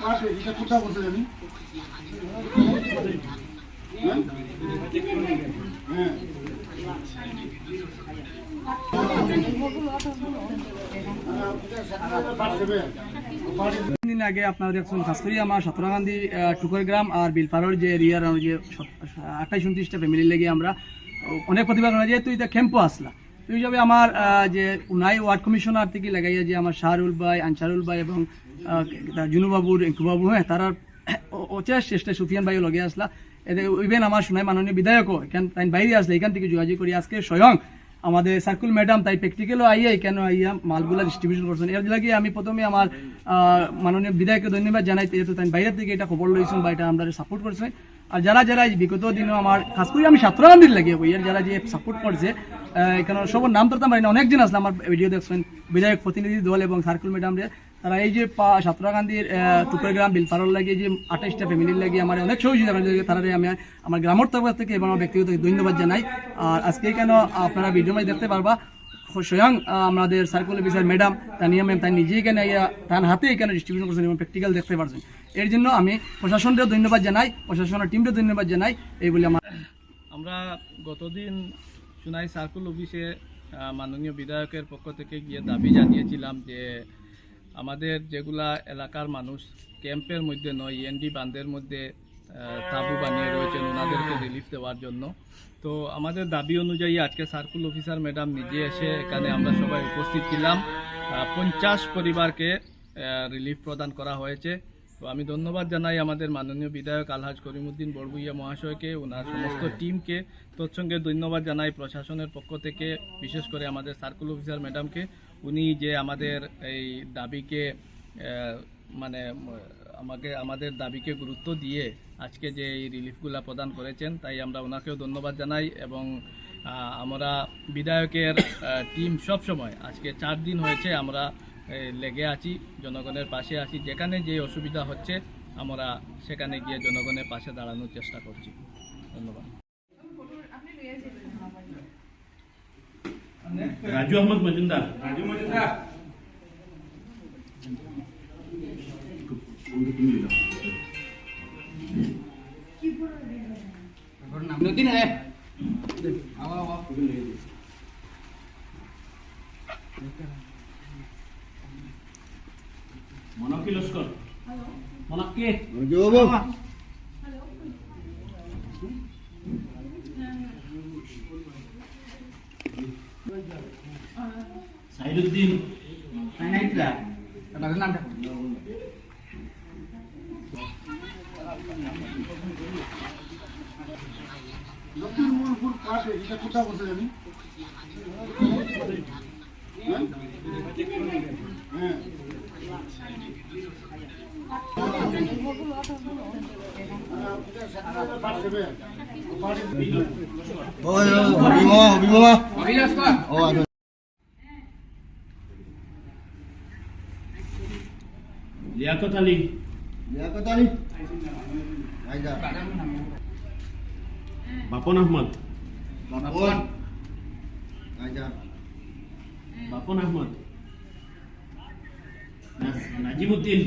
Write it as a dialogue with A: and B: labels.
A: পাশে এটা কোথা বলতে জানি হ্যাঁ
B: দিন আগে আপনারা দেখছেন খাস করে আমার সাতরাগান্ধী টুকরগ্রাম আর বিলপাড়ার যে এরিয়ার যে 28-29টা ফ্যামিলি লেগে আমরা অনেক প্রতিবাদ করা যেহেতু এটা ক্যাম্পও আসলা এই হিসাবে আমার যে উনাই ওয়ার্ড কমিশনার থেকে লাগাইয়া যে আমার শাহরুল ভাই আনসারুল ভাই এবং জুনুবাবু রিঙ্কুবাবু হ্যাঁ তারা অচেষ চেষ্টা সুফিয়ান ভাইও লগে আসলা ইভেন আমার শোনায় মাননীয় বিধায়কও এখান তাই বাইরে আসলে এখান থেকে যোগাযোগ করি আজকে স্বয়ং আমাদের সার্কুল ম্যাডাম তাই প্র্যাকটিক্যালও আইয়া কেন আইয়া মালগুলা ডিস্ট্রিবিউশন করছেন এর লাগে আমি প্রথমে আমার মাননীয় বিধায়ককে ধন্যবাদ জানাই যেহেতু তাই বাইরে থেকে এটা খবর লইছেন বা এটা আমরা সাপোর্ট করছে আর যারা যারা বিগত দিনও আমার খাস করে আমি সাতরাগান্ধীর লাগে বইয়ের যারা যে সাপোর্ট করছে এখানে সবার নাম তো পারি না অনেকজন আসলে আমার ভিডিও দেখছেন বিধায়ক প্রতিনিধি দল এবং সার্কুল ম্যাডাম তারা এই যে সাতরাগান্ধীর টুকরগ্রাম বিলপাড়ার লাগে যে 28টা ফ্যামিলির লাগে আমার অনেক সহযোগিতা তারা আমি আমার গ্রামের তরফ থেকে এবং আমার ব্যক্তিগত ধন্যবাদ জানাই আর আজকে কেন আপনারা ভিডিও মাঝে দেখতে পারবা স্বয়ং আমাদের circle officer madam Tania ma'am তাই নিজে এখানে তার হাতে এখানে ডিস্ট্রিবিউশন করছেন এবং প্র্যাকটিক্যাল দেখতে পারছেন এর জন্য আমি প্রশাসনকেও ধন্যবাদ জানাই প্রশাসনের টিমকেও ধন্যবাদ জানাই এই বলে
C: আমরা গতদিন সোনাই সার্কুল অফিসে মাননীয় বিধায়কের পক্ষ থেকে গিয়ে দাবি জানিয়েছিলাম যে আমাদের যেগুলা এলাকার মানুষ ক্যাম্পের মধ্যে নয় ইএনডি বান্ধের মধ্যে তাঁবু বানিয়ে রয়েছেন ওনাদেরকে রিলিফ দেওয়ার জন্য তো আমাদের দাবি অনুযায়ী আজকে সার্কুল অফিসার ম্যাডাম নিজে এসে এখানে আমরা সবাই উপস্থিত ছিলাম 50 পরিবারকে রিলিফ প্রদান করা হয়েছে তো আমি ধন্যবাদ জানাই আমাদের মাননীয় বিধায়ক আলহাজ করিমউদ্দিন বড়ভূইয়া মহাশয়কে ওনার সমস্ত টিমকে তৎসঙ্গে ধন্যবাদ জানাই প্রশাসনের পক্ষ থেকে বিশেষ করে আমাদের সার্কুল অফিসার ম্যাডামকে উনি যে আমাদের এই দাবিকে মানে আমাদের দাবিকে গুরুত্ব দিয়ে আজকে যে এই রিলিফগুলা প্রদান করেছেন তাই আমরা ওনাকেও ধন্যবাদ জানাই এবং আমরা বিধায়কের টিম সব সময় আজকে 4 দিন হয়েছে আমরা লেগে আছি জনগণের পাশে আছি যেখানে যে অসুবিধা হচ্ছে আমরা সেখানে গিয়ে জনগণের পাশে দাঁড়ানোর চেষ্টা করছি ধন্যবাদ
D: রাজু আহমদ মজুমদার
B: নতুন হ্যাঁ
D: মনকি লস্কর
B: মনকি
D: সাইদুদ্দিন
B: নাইটরা তাদের নামটা
A: লক্ষ্মীপুর পাশে এটা কোথা বলতে জানি হ্যাঁ
D: লিয়াকত আলী বাপন আহমদ বাপন আহমদ নাজিমুদ্দিন